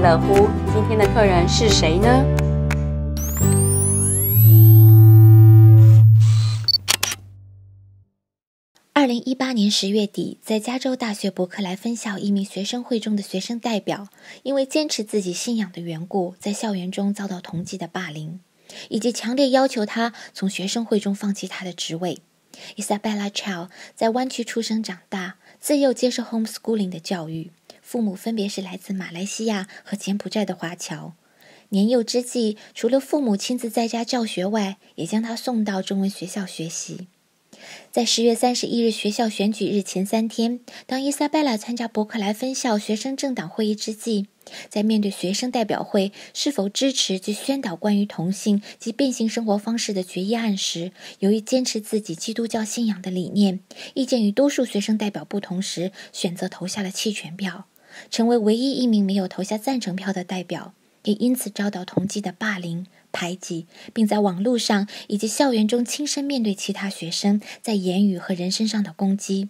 乐乎。今天的客人是谁呢？2018年10月底，在加州大学柏克莱分校一名学生会中的学生代表，因为坚持自己信仰的缘故，在校园中遭到同儕的霸凌，以及强烈要求他从学生会中放弃他的职位。Isabella Chow 在湾区出生长大，自幼接受home schooling 的教育，父母分别是来自马来西亚和柬埔寨的华侨。年幼之际，除了父母亲自在家教学外，也将他送到中文学校学习。在10月31日学校选举日前3天，当Isabella参加柏克莱分校学生政党会议之际，在面对学生代表会是否支持及宣导关于同性及变性生活方式的决议案时，由于坚持自己基督教信仰的理念，意见与多数学生代表不同时，选择投下了弃权票，成为唯一一名没有投下赞成票的代表，也因此遭到同儕的霸凌排挤，并在网路上以及校园中亲身面对其他学生在言语和人身上的攻击。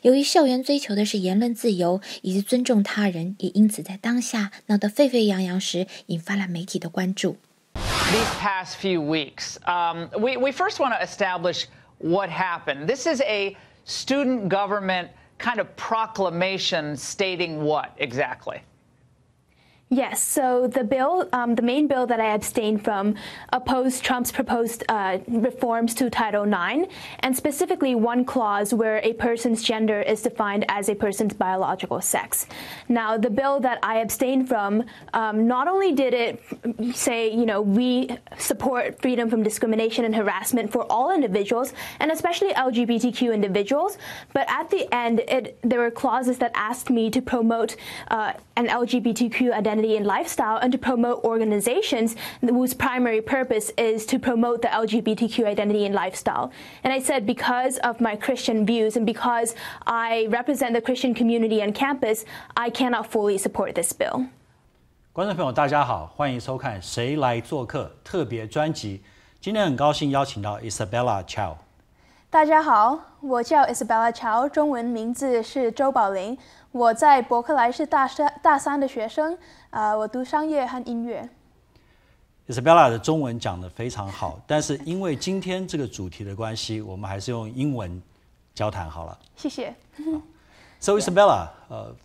由于校园追求的是言论自由以及尊重他人，也因此在当下闹得沸沸扬扬时，引发了媒体的关注。 These past few weeks, we first want to establish what happened. This is a student government kind of proclamation stating what exactly? Yes, so the bill, the main bill that I abstained from opposed Trump's proposed reforms to Title IX, and specifically one clause where a person's gender is defined as a person's biological sex. Now, the bill that I abstained from, not only did it say, we support freedom from discrimination and harassment for all individuals, and especially LGBTQ individuals, but at the end, there were clauses that asked me to promote an LGBTQ identity and lifestyle, and to promote organizations whose primary purpose is to promote the LGBTQ identity and lifestyle. And I said, because of my Christian views and because I represent the Christian community on campus, I cannot fully support this bill. 观众朋友，大家好，欢迎收看《谁来做客》特别专辑。今天很高兴邀请到 Isabella Chow。大家好，我叫 Isabella Chow， 中文名字是周宝玲。我在柏克莱是大三的学生，我读商业和音乐。Isabella 的中文讲得非常好，但是因为今天这个主题的关系，我们还是用英文交谈好了。谢谢。So Isabella,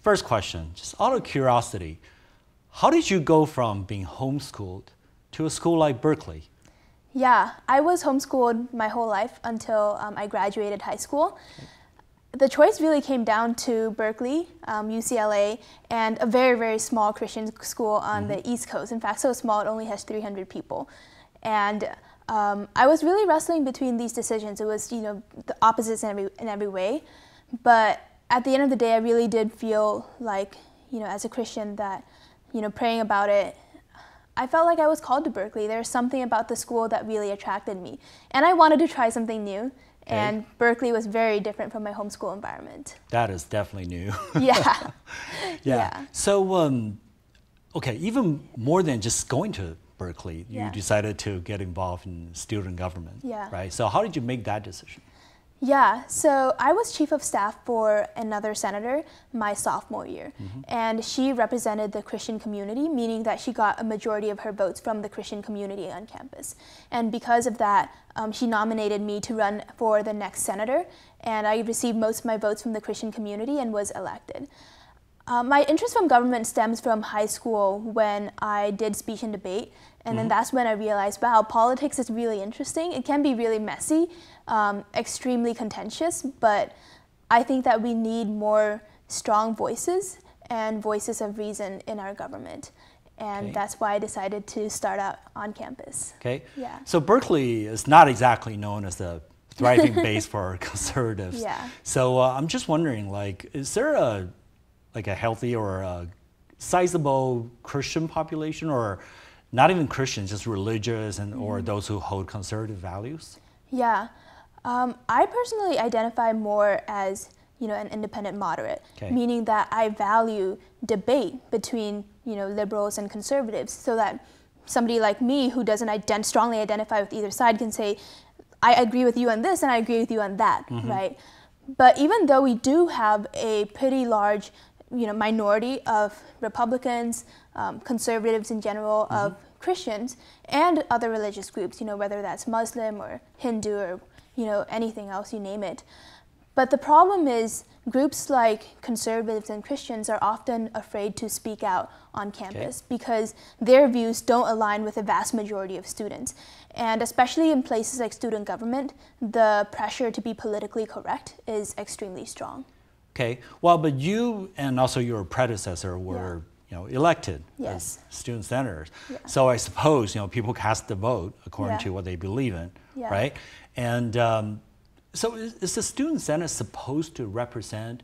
first question, just out of curiosity, how did you go from being homeschooled to a school like Berkeley? Yeah, I was homeschooled my whole life until I graduated high school. The choice really came down to Berkeley, UCLA, and a very, very small Christian school on the East Coast. In fact, so small it only has 300 people. And I was really wrestling between these decisions. It was, the opposites in every way. But at the end of the day, I really did feel like, as a Christian that, praying about it, I felt like I was called to Berkeley. There's something about the school that really attracted me. And I wanted to try something new. Okay. And Berkeley was very different from my homeschool environment. That is definitely new. Yeah. Yeah. So, okay, even more than just going to Berkeley, you decided to get involved in student government, right? So how did you make that decision? Yeah, so I was chief of staff for another senator my sophomore year, and she represented the Christian community, meaning that she got a majority of her votes from the Christian community on campus. And because of that, she nominated me to run for the next senator, and I received most of my votes from the Christian community and was elected. My interest from government stems from high school when I did speech and debate, and then that's when I realized, wow, politics is really interesting. It can be really messy, extremely contentious, but I think that we need more strong voices and voices of reason in our government. And that's why I decided to start out on campus. Okay. Yeah. So Berkeley is not exactly known as the thriving base for conservatives. Yeah. So I'm just wondering, is there a healthy or a sizable Christian population, or not even Christians, just religious and or those who hold conservative values? Yeah, I personally identify more as an independent moderate, meaning that I value debate between liberals and conservatives, so that somebody like me who doesn't strongly identify with either side can say, I agree with you on this and I agree with you on that, right? But even though we do have a pretty large minority of Republicans, conservatives in general, of Christians, and other religious groups, whether that's Muslim or Hindu or, anything else, you name it. But the problem is groups like conservatives and Christians are often afraid to speak out on campus because their views don't align with the vast majority of students. And especially in places like student government, the pressure to be politically correct is extremely strong. Okay, well, but you and also your predecessor were elected as student senators. So I suppose people cast the vote according to what they believe in, right? And so is the student senate supposed to represent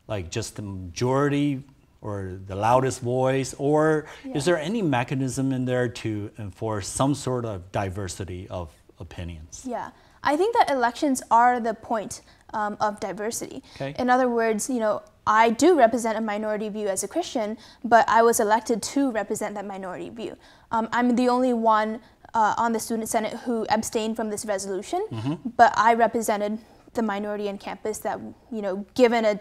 like just the majority or the loudest voice, or is there any mechanism in there to enforce some sort of diversity of opinions? Yeah, I think that elections are the point of diversity. In other words, I do represent a minority view as a Christian, but I was elected to represent that minority view. I'm the only one on the student senate who abstained from this resolution, but I represented the minority on campus that, given a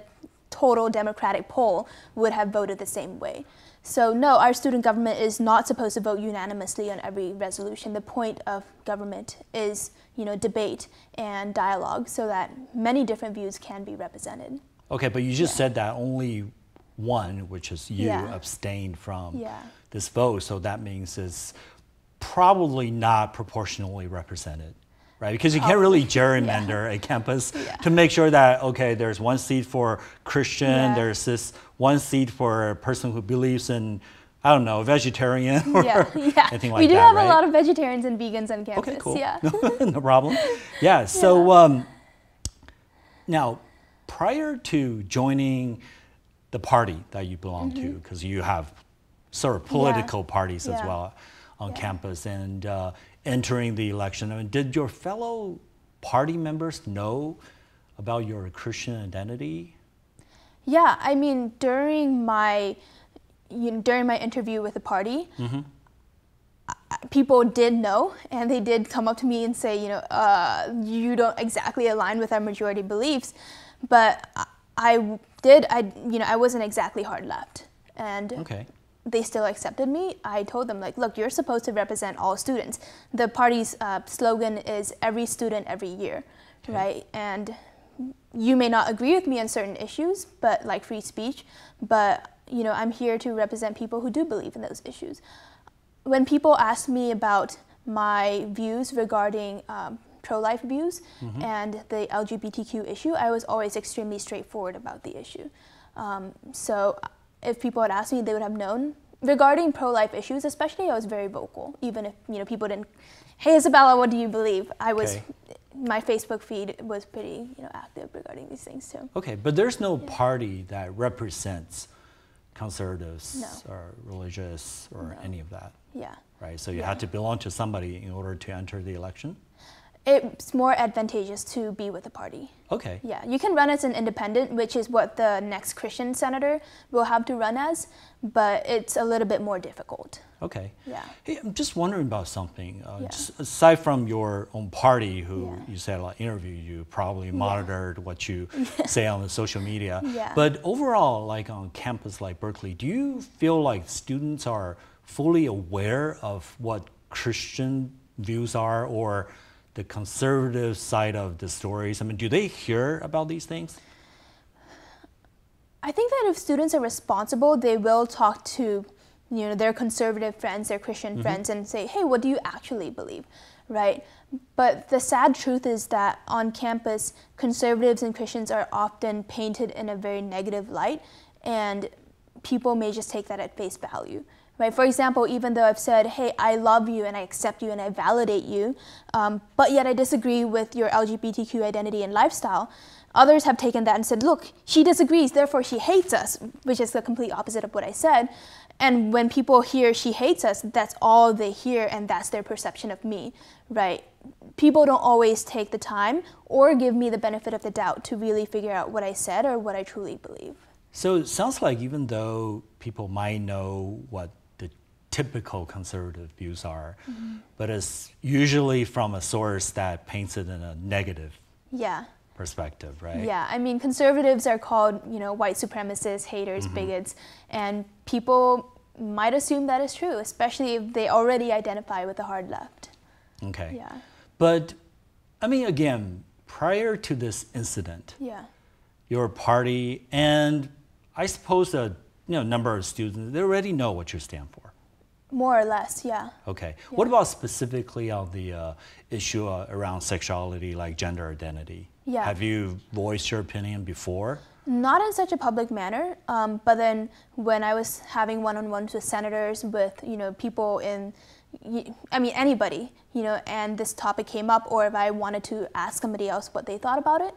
total democratic poll, would have voted the same way. So no, our student government is not supposed to vote unanimously on every resolution. The point of government is, debate and dialogue so that many different views can be represented. Okay, but you just said that only one, which is you, abstained from this vote, so that means it's probably not proportionally represented, right? Because you can't really gerrymander a campus to make sure that, okay, there's one seat for Christian, there's this one seat for a person who believes in, I don't know, vegetarian or anything like that, We do have a lot of vegetarians and vegans on campus. Okay, cool. No problem. Yeah, so now, prior to joining the party that you belong to, because you have sort of political parties as well on campus, and entering the election, I mean, did your fellow party members know about your Christian identity? Yeah, I mean, during my interview with the party, people did know, and they did come up to me and say, you don't exactly align with our majority beliefs, but I wasn't exactly hard left, and they still accepted me. I told them, like, look, you're supposed to represent all students. The party's slogan is every student, every year, right? And you may not agree with me on certain issues, but like free speech, but I'm here to represent people who do believe in those issues. When people ask me about my views regarding pro-life views and the LGBTQ issue, I was always extremely straightforward about the issue. So if people had asked me, they would have known. Regarding pro-life issues, especially, I was very vocal. Even if people didn't, hey Isabella, what do you believe? I was, my Facebook feed was pretty active regarding these things too. Okay, but there's no party that represents conservatives or religious or any of that. Yeah. Right, so you had to belong to somebody in order to enter the election? It's more advantageous to be with the party. Okay. Yeah, you can run as an independent, which is what the next Christian senator will have to run as, but it's a little bit more difficult. Okay. Yeah. Hey, I'm just wondering about something. Just aside from your own party, who you said interviewed you, probably monitored what you say on the social media. But overall, like on campus like Berkeley, do you feel like students are fully aware of what Christian views are, or the conservative side of the stories? I mean, do they hear about these things? I think that if students are responsible, they will talk to their conservative friends, their Christian friends, and say, hey, what do you actually believe, right? But the sad truth is that on campus, conservatives and Christians are often painted in a very negative light, and people may just take that at face value. Right? For example, even though I've said, hey, I love you and I accept you and I validate you, but yet I disagree with your LGBTQ identity and lifestyle, others have taken that and said, look, she disagrees, therefore she hates us, which is the complete opposite of what I said. And when people hear she hates us, that's all they hear, and that's their perception of me, right? People don't always take the time or give me the benefit of the doubt to really figure out what I said or what I truly believe. So it sounds like even though people might know what the typical conservative views are, but it's usually from a source that paints it in a negative perspective, right? Yeah, I mean, conservatives are called, white supremacists, haters, bigots, and people might assume that is true, especially if they already identify with the hard left. Okay. Yeah. But, I mean, again, prior to this incident, your party and I suppose a number of students, they already know what you stand for. More or less, yeah. Okay. Yeah. What about specifically on the issue around sexuality, like gender identity? Yeah. Have you voiced your opinion before? Not in such a public manner, but then when I was having one-on-ones with senators, with people in, anybody, and this topic came up, or if I wanted to ask somebody else what they thought about it,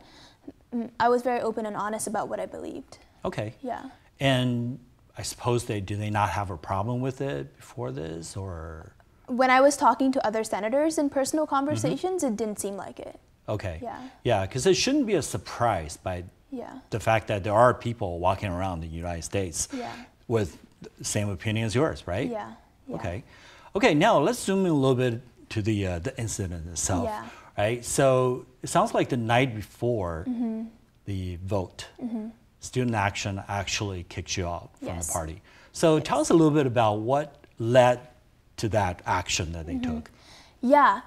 I was very open and honest about what I believed. Okay. Yeah. And I suppose do they not have a problem with it before this, or? When I was talking to other senators in personal conversations, it didn't seem like it. Okay. Yeah. Yeah, because it shouldn't be a surprise by the fact that there are people walking around the United States with the same opinion as yours, right? Yeah. Okay. Okay, now let's zoom in a little bit to the incident itself. Yeah. Right? So it sounds like the night before the vote, Student Action actually kicked you out from the party. So tell us a little bit about what led to that action that they took. Yeah.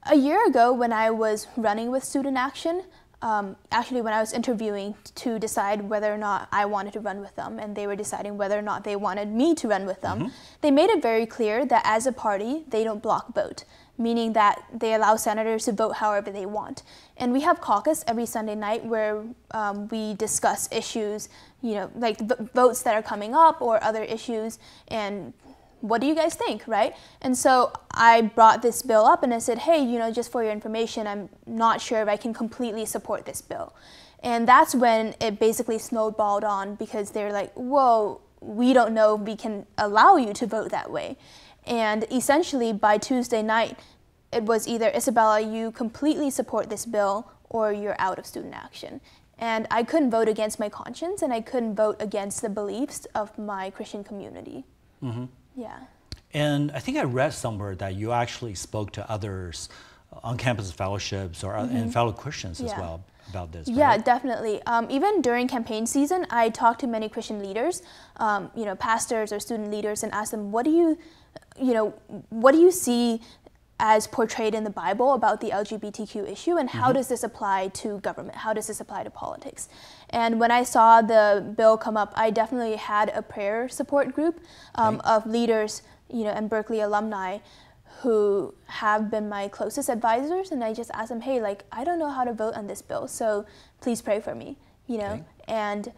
A year ago, when I was running with Student Action, actually when I was interviewing to decide whether or not I wanted to run with them, and they were deciding whether or not they wanted me to run with them, they made it very clear that as a party, they don't block vote, meaning that they allow senators to vote however they want. And we have caucus every Sunday night where we discuss issues, like votes that are coming up or other issues, and what do you guys think, right? And so I brought this bill up and I said, hey, just for your information, I'm not sure if I can completely support this bill. And that's when it basically snowballed on, because they're like, whoa, we don't know if we can allow you to vote that way. And essentially by Tuesday night, it was either, Isabella, you completely support this bill or you're out of Student Action. And I couldn't vote against my conscience, and I couldn't vote against the beliefs of my Christian community. Yeah. And I think I read somewhere that you actually spoke to others on campus fellowships or and fellow Christians as well about this, right? Yeah, definitely. Even during campaign season, I talked to many Christian leaders, pastors or student leaders, and asked them, what do you see as portrayed in the Bible about the LGBTQ issue, and how does this apply to government? How does this apply to politics? And when I saw the bill come up, I definitely had a prayer support group of leaders, and Berkeley alumni who have been my closest advisors, and I just asked them, hey, I don't know how to vote on this bill, so please pray for me, And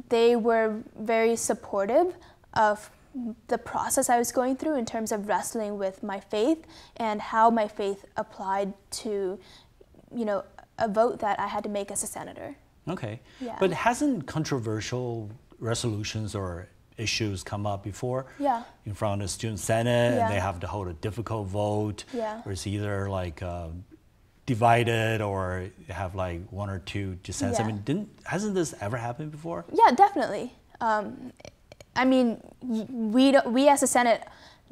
they were very supportive of the process I was going through in terms of wrestling with my faith and how my faith applied to, a vote that I had to make as a senator. Okay. Yeah. But hasn't controversial resolutions or issues come up before? Yeah. In front of the student senate, Yeah. and they have to hold a difficult vote, Yeah. or it's either divided or have one or two dissents. Yeah. I mean, hasn't this ever happened before? Yeah, definitely. We as a Senate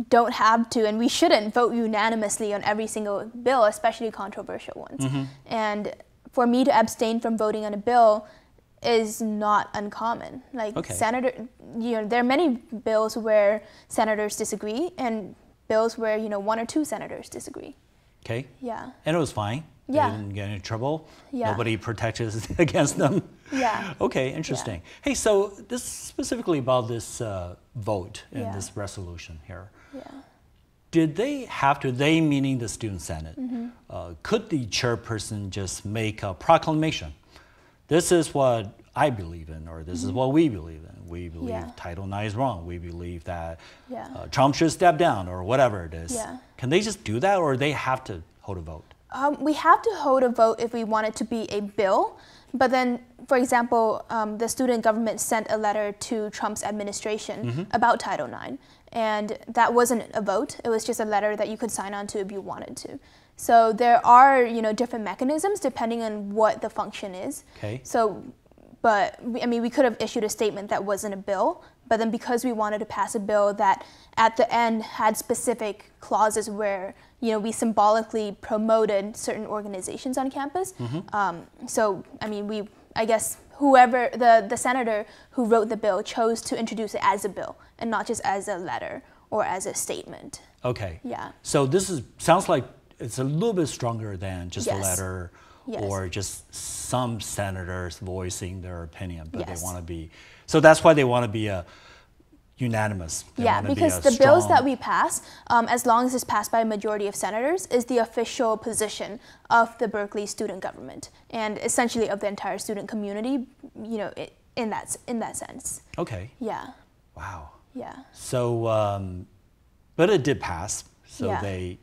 don't have to, and we shouldn't vote unanimously on every single bill, especially controversial ones. And for me to abstain from voting on a bill is not uncommon. There are many bills where senators disagree, and bills where one or two senators disagree. Okay. Yeah. And it was fine. Yeah. They didn't get in trouble. Yeah. Nobody protected against them. Yeah. Okay, interesting. Yeah. Hey, so this specifically about this vote and Yeah. this resolution here. Yeah. Did they meaning the student senate, could the chairperson just make a proclamation? This is what I believe in, or this is what we believe in. We believe Title IX is wrong. We believe that Trump should step down, or whatever it is. Yeah. Can they just do that, or they have to hold a vote? We have to hold a vote if we want it to be a bill. But then, for example, the student government sent a letter to Trump's administration about Title IX. And that wasn't a vote. It was just a letter that you could sign on to if you wanted to. So there are, different mechanisms depending on what the function is. Okay. So but we could have issued a statement that wasn't a bill, but then because we wanted to pass a bill that at the end had specific clauses where, we symbolically promoted certain organizations on campus. I guess whoever, the senator who wrote the bill chose to introduce it as a bill and not just as a letter or as a statement. Okay. Yeah. So this sounds like it's a little bit stronger than just a letter or just some senators voicing their opinion, but they want to be, so that's why they want to be unanimous. Because the bills that we pass, as long as it's passed by a majority of senators, is the official position of the Berkeley student government and essentially of the entire student community, in that sense. Okay. Yeah. Wow. Yeah. So, but it did pass. So they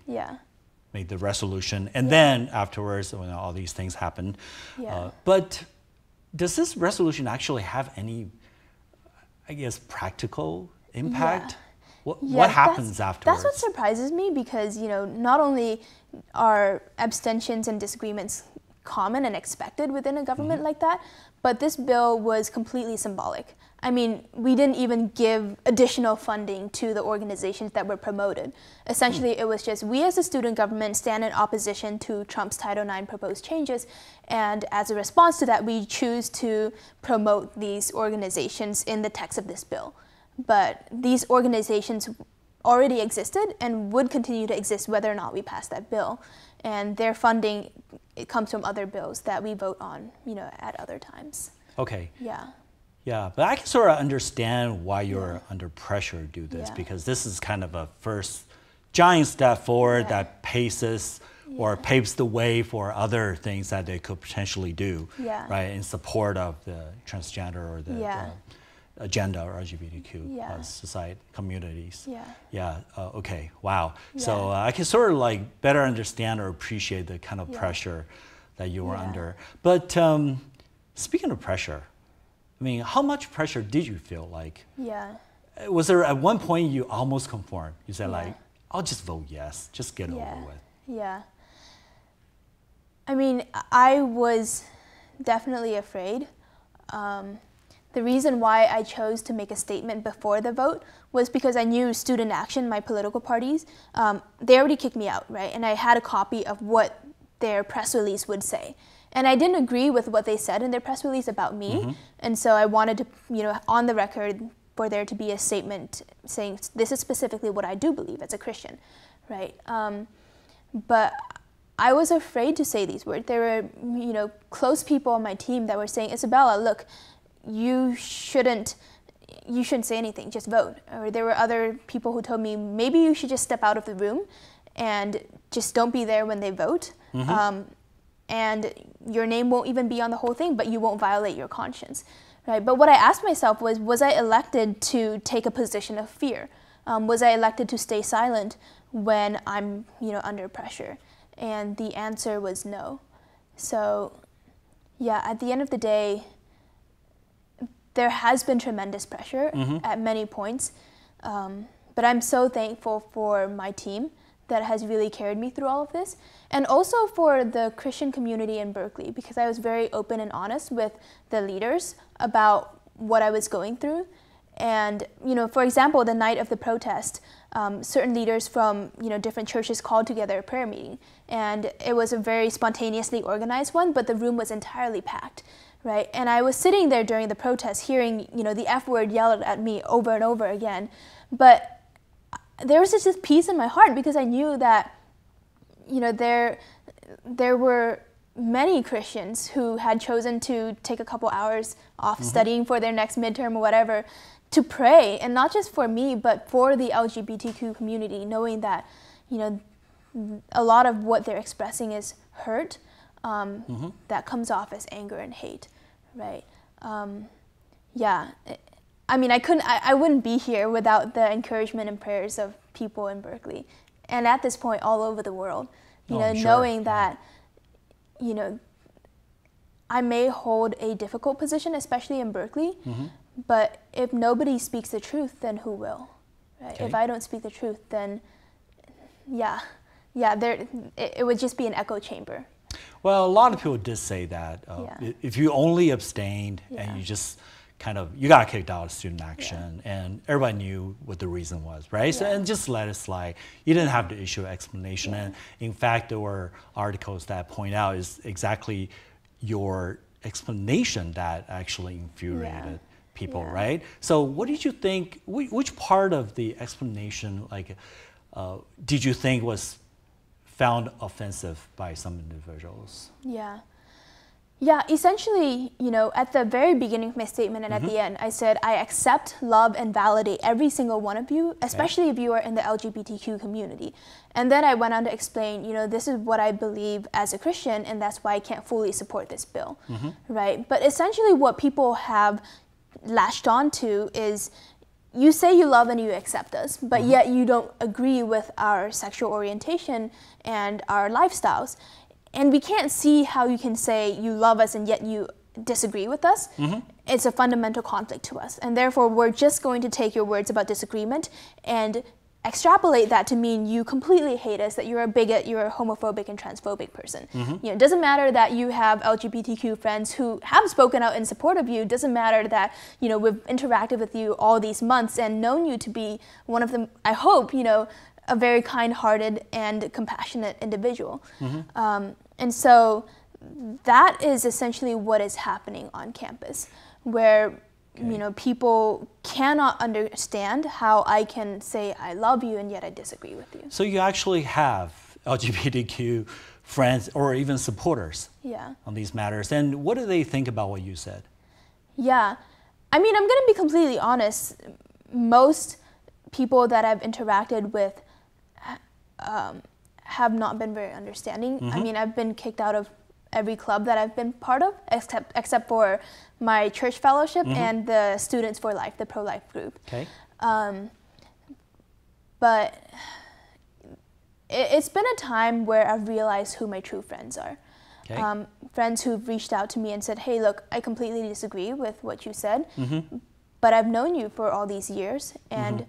made the resolution, and then afterwards, when all these things happened. But does this resolution actually have any, I guess, practical impact? What happens afterwards? That's what surprises me because, not only are abstentions and disagreements common and expected within a government like that, but this bill was completely symbolic. We didn't even give additional funding to the organizations that were promoted. Essentially, it was just we as a student government stand in opposition to Trump's Title IX proposed changes, and as a response to that, we choose to promote these organizations in the text of this bill. But these organizations already existed and would continue to exist whether or not we pass that bill. And their funding, it comes from other bills that we vote on, at other times. Okay. Yeah. Yeah, but I can sort of understand why you're under pressure to do this because this is kind of a first giant step forward that paces or paves the way for other things that they could potentially do, right, in support of the transgender or the agenda or LGBTQ society communities. Okay, wow. So I can sort of like better understand or appreciate the kind of pressure that you were under. But speaking of pressure, how much pressure did you feel like? Was there at one point you almost conformed? You said I'll just vote yes, just get over with. I was definitely afraid. The reason why I chose to make a statement before the vote was because I knew Student Action, my political parties, they already kicked me out, right? And I had a copy of what their press release would say. And I didn't agree with what they said in their press release about me. And so I wanted to, on the record, for there to be a statement saying this is specifically what I do believe as a Christian, right? But I was afraid to say these words. There were, close people on my team that were saying, Isabella, look, you shouldn't say anything, just vote. Or there were other people who told me, maybe you should just step out of the room and just don't be there when they vote. And your name won't even be on the whole thing, but you won't violate your conscience, right? But what I asked myself was I elected to take a position of fear? Was I elected to stay silent when I'm, under pressure? And the answer was no. So, at the end of the day, there has been tremendous pressure at many points, but I'm so thankful for my team that has really carried me through all of this, and also for the Christian community in Berkeley, because I was very open and honest with the leaders about what I was going through. And, for example, the night of the protest, certain leaders from, different churches called together a prayer meeting, and it was a very spontaneously organized one, but the room was entirely packed, right? And I was sitting there during the protest hearing, the F word yelled at me over and over again, but there was just this peace in my heart because I knew that, there were many Christians who had chosen to take a couple hours off studying for their next midterm or whatever to pray, and not just for me, but for the LGBTQ community, knowing that, a lot of what they're expressing is hurt that comes off as anger and hate, right? I wouldn't be here without the encouragement and prayers of people in Berkeley, and at this point all over the world, knowing that, I may hold a difficult position, especially in Berkeley, but if nobody speaks the truth, then who will, right? Okay. If I don't speak the truth, then, it would just be an echo chamber. Well, a lot of people did say that if you only abstained and you just you got kicked out of student action, and everybody knew what the reason was, right? So, and just let it slide. You didn't have to issue an explanation. And in fact, there were articles that point out is exactly your explanation that actually infuriated people, right? So what did you think, which part of the explanation, did you think was found offensive by some individuals? Yeah, essentially, at the very beginning of my statement and at the end, I said, I accept, love, and validate every single one of you, especially if you are in the LGBTQ community. And then I went on to explain, this is what I believe as a Christian, and that's why I can't fully support this bill, right? But essentially what people have latched onto is, you say you love and you accept us, but yet you don't agree with our sexual orientation and our lifestyles. And we can't see how you can say you love us and yet you disagree with us. It's a fundamental conflict to us. And therefore, we're just going to take your words about disagreement and extrapolate that to mean you completely hate us, that you're a bigot, you're a homophobic and transphobic person. It doesn't matter that you have LGBTQ friends who have spoken out in support of you. It doesn't matter that, we've interacted with you all these months and known you to be one of the, I hope, a very kind-hearted and compassionate individual. And so that is essentially what is happening on campus, where people cannot understand how I can say I love you and yet I disagree with you. So you actually have LGBTQ friends or even supporters on these matters. And what do they think about what you said? Yeah, I mean, I'm going to be completely honest. Most people that I've interacted with have not been very understanding. I mean, I've been kicked out of every club that I've been part of, except for my church fellowship and the Students for Life, the pro-life group. But it's been a time where I've realized who my true friends are. Friends who've reached out to me and said, hey, look, I completely disagree with what you said, but I've known you for all these years, and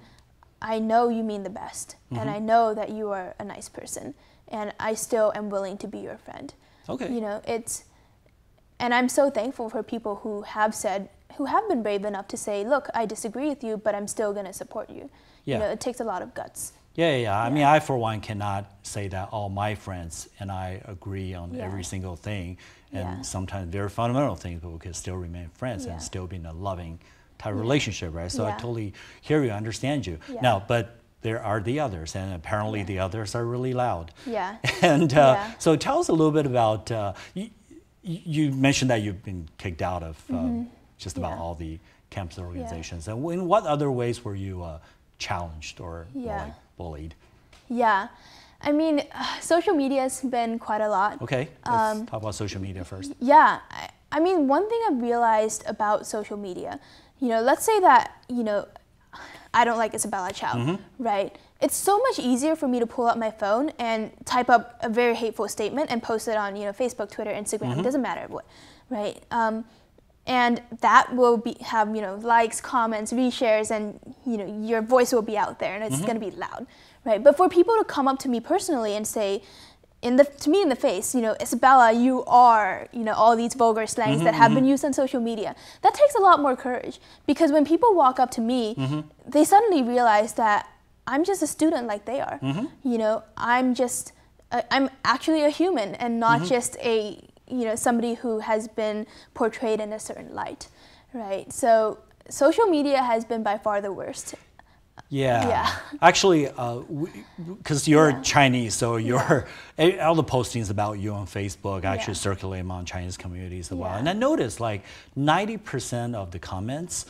I know you mean the best, and I know that you are a nice person, and I still am willing to be your friend. And I'm so thankful for people who have been brave enough to say, look, I disagree with you, but I'm still going to support you. It takes a lot of guts. I mean, I, for one, cannot say that all my friends and I agree on every single thing, and sometimes very fundamental things, but we can still remain friends and still be in a loving type of relationship, right? So I totally hear you, understand you. Now, but there are the others, and apparently the others are really loud. And so tell us a little bit about, you mentioned that you've been kicked out of just about all the campus organizations. And in what other ways were you challenged or bullied? I mean, social media has been quite a lot. Let's talk about social media first. I mean, one thing I've realized about social media, let's say that, I don't like Isabella Chow, right? It's so much easier for me to pull up my phone and type up a very hateful statement and post it on, Facebook, Twitter, Instagram, it doesn't matter what, right? And that will have, likes, comments, reshares, and, your voice will be out there and it's going to be loud, right? But for people to come up to me personally and say, to me in the face, Isabella, you are, all these vulgar slangs that have been used on social media. That takes a lot more courage, because when people walk up to me, they suddenly realize that I'm just a student like they are. I'm actually a human and not just somebody who has been portrayed in a certain light, right? So social media has been by far the worst. Actually, because you're Chinese, so all the postings about you on Facebook actually circulate among Chinese communities as well. And I noticed 90% of the comments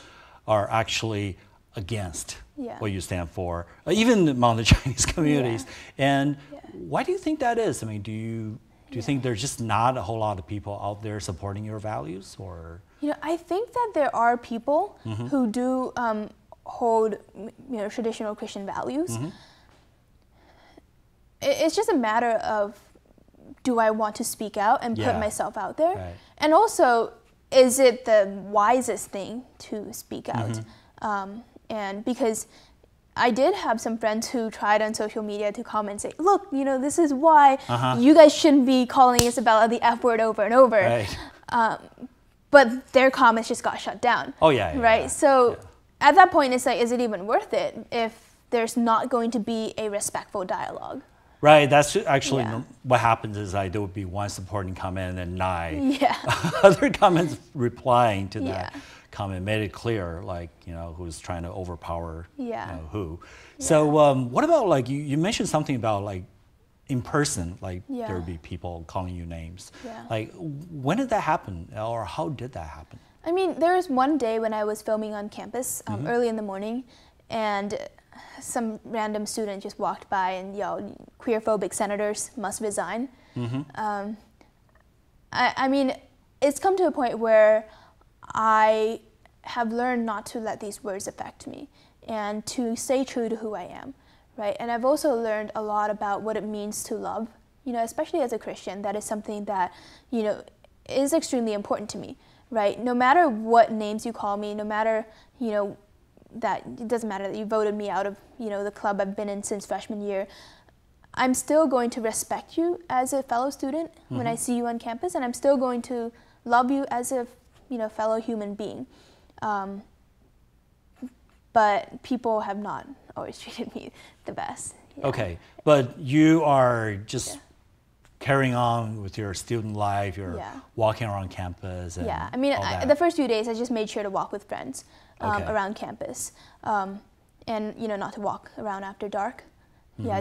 are actually against what you stand for, even among the Chinese communities. And why do you think that is? I mean, do you think there's just not a whole lot of people out there supporting your values, or? I think that there are people who do hold traditional Christian values. It's just a matter of, do I want to speak out and put myself out there? And also, is it the wisest thing to speak out? And because I did have some friends who tried on social media to comment and say, look, this is why you guys shouldn't be calling Isabella the F word over and over. Right. But their comments just got shut down. Oh, yeah. Right? Yeah. So at that point, it's like, is it even worth it if there's not going to be a respectful dialogue? Right, that's actually what happens is there would be one supporting comment and 9 other comments replying to that comment, made it clear, like, who's trying to overpower who. So what about, like, you mentioned something about, like, in person, like, there would be people calling you names. Like, when did that happen, or how did that happen? I mean, there was one day when I was filming on campus early in the morning, and some random student just walked by and yelled, "Queerphobic senators must resign." I mean, it's come to a point where I have learned not to let these words affect me and to stay true to who I am, right? And I've also learned a lot about what it means to love, especially as a Christian. That is something that, is extremely important to me, right? No matter what names you call me, no matter, that it doesn't matter that you voted me out of, the club I've been in since freshman year, I'm still going to respect you as a fellow student when I see you on campus, and I'm still going to love you as a, fellow human being. But people have not always treated me the best. Okay, but you are just carrying on with your student life, you're walking around campus. And I mean, the first few days I just made sure to walk with friends around campus, and not to walk around after dark.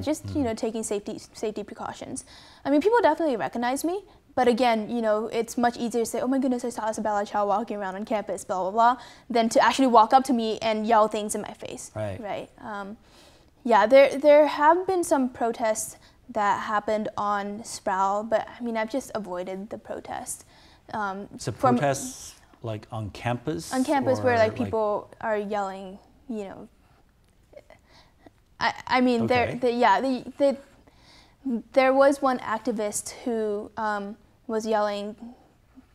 Just taking safety precautions. I mean, people definitely recognize me, but again, it's much easier to say, "Oh my goodness, I saw Isabella Chow walking around on campus," blah blah blah, than to actually walk up to me and yell things in my face. Right. There have been some protests that happened on Sproul, but I mean, I've just avoided the protest. So protests like on campus? On campus, where like people are yelling, I mean, there was one activist who was yelling,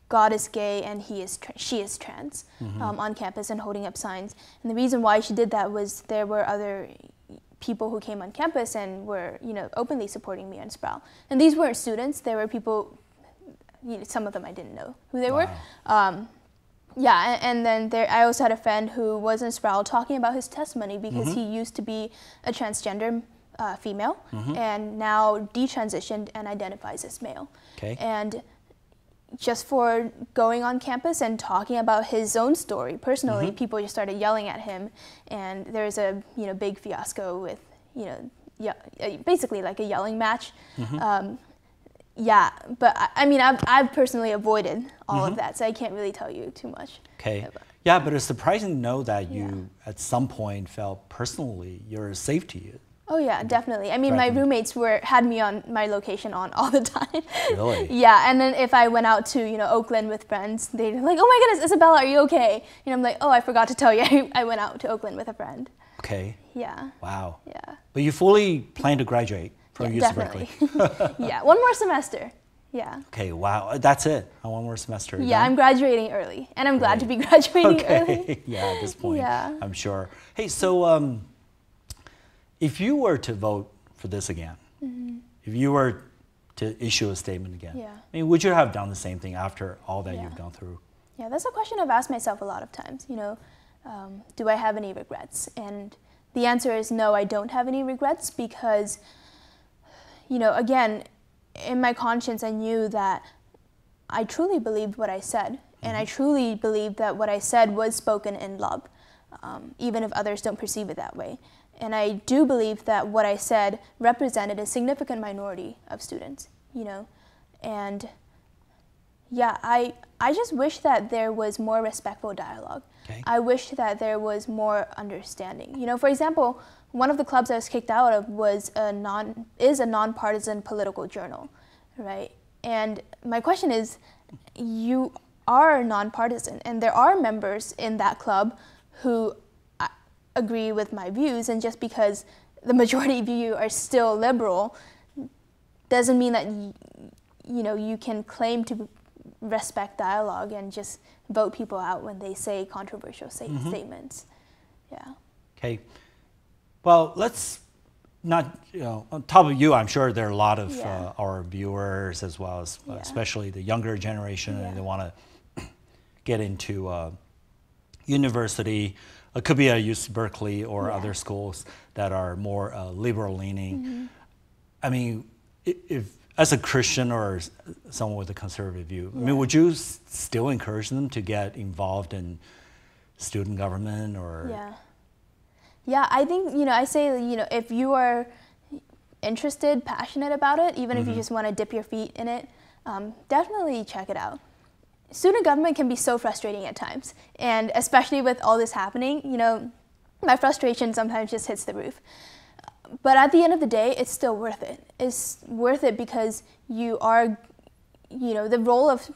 "God is gay and she is trans," on campus and holding up signs. And the reason why she did that was there were other people who came on campus and were, openly supporting me on Sproul. And these weren't students; they were people. Some of them I didn't know who they were. And then I also had a friend who was in Sproul talking about his testimony because he used to be a transgender female and now detransitioned and identifies as male. And just for going on campus and talking about his own story personally, people just started yelling at him, and there's a big fiasco with basically like a yelling match. But I mean, I've personally avoided all of that, so I can't really tell you too much. But it's surprising to know that you at some point felt personally your safety. Oh yeah, definitely. I mean, my roommates had me on my location on all the time. Really? And then if I went out to Oakland with friends, they'd be like, "Oh my goodness, Isabella, are you okay?" I'm like, "Oh, I forgot to tell you, I went out to Oakland with a friend." Wow. But you fully plan to graduate from UC-Berkeley. One more semester. Okay, wow, that's it. One more semester. I'm graduating early, and I'm glad to be graduating early. At this point, I'm sure. Hey, so if you were to vote for this again, if you were to issue a statement again, I mean, would you have done the same thing after all that you've gone through? That's a question I've asked myself a lot of times. Do I have any regrets? And the answer is no, I don't have any regrets because, again, in my conscience, I knew that I truly believed what I said, and I truly believed that what I said was spoken in love, even if others don't perceive it that way. And I do believe that what I said represented a significant minority of students, and I just wish that there was more respectful dialogue. I wish that there was more understanding. For example, one of the clubs I was kicked out of is a nonpartisan political journal, right? And my question is, you are nonpartisan, and there are members in that club who agree with my views, and just because the majority of you are still liberal doesn't mean that you can claim to respect dialogue and just vote people out when they say controversial statements. Well, let's not, on top of you, I'm sure there are a lot of our viewers as well as, especially the younger generation, and they want to get into university. It could be at UC-Berkeley or other schools that are more liberal leaning. I mean, if as a Christian or someone with a conservative view, I mean, would you still encourage them to get involved in student government or? Yeah, I think, I say, if you are interested, passionate about it, even if you just want to dip your feet in it, definitely check it out. Student government can be so frustrating at times, and especially with all this happening, my frustration sometimes just hits the roof. But at the end of the day, it's still worth it. It's worth it because you are, the role of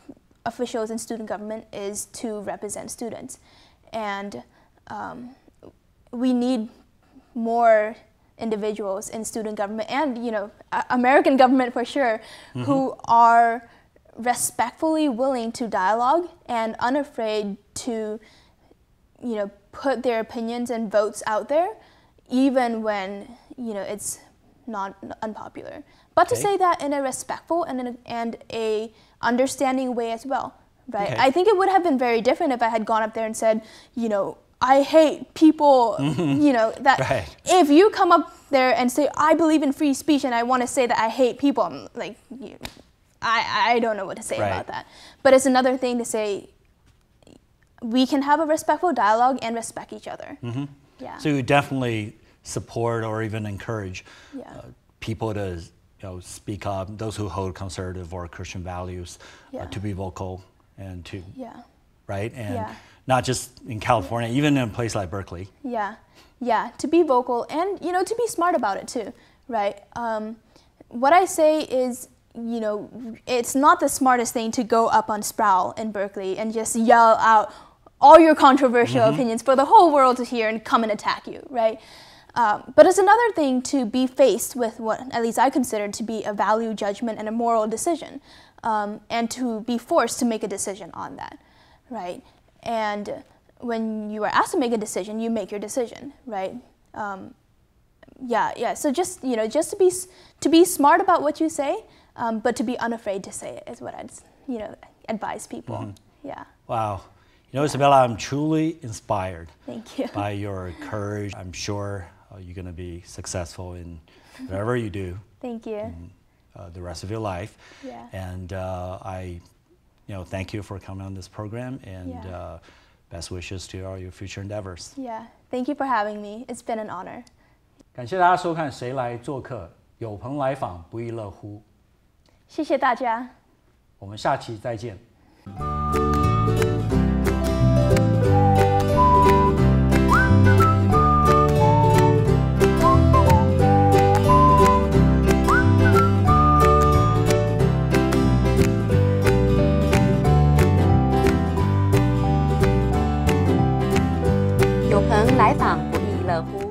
officials in student government is to represent students. And we need more individuals in student government and, American government for sure, who are respectfully willing to dialogue and unafraid to, put their opinions and votes out there, even when, it's not unpopular. But to say that in a respectful and a understanding way as well, right? I think it would have been very different if I had gone up there and said, I hate people, that if you come up there and say, I believe in free speech and I want to say that I hate people, I'm like, I don't know what to say about that. But it's another thing to say, we can have a respectful dialogue and respect each other. So you definitely support or even encourage people to speak up, those who hold conservative or Christian values, to be vocal and to, right? And not just in California, even in a place like Berkeley. To be vocal and, to be smart about it too, right? What I say is, it's not the smartest thing to go up on Sproul in Berkeley and just yell out all your controversial opinions for the whole world to hear and come and attack you, right? But it's another thing to be faced with what at least I consider to be a value judgment and a moral decision, and to be forced to make a decision on that, right? And when you are asked to make a decision, you make your decision, right? So just just to be smart about what you say, but to be unafraid to say it is what I'd advise people. Wow. Isabella, I'm truly inspired. Thank you. By your courage. I'm sure you're going to be successful in whatever you do. Thank you. The rest of your life. And I thank you for coming on this program, and best wishes to all your future endeavors. Thank you for having me. It's been an honor. 感谢大家收看《谁来做客》，有朋来访不亦乐乎。谢谢大家。我们下期再见。有朋来访不亦乐乎。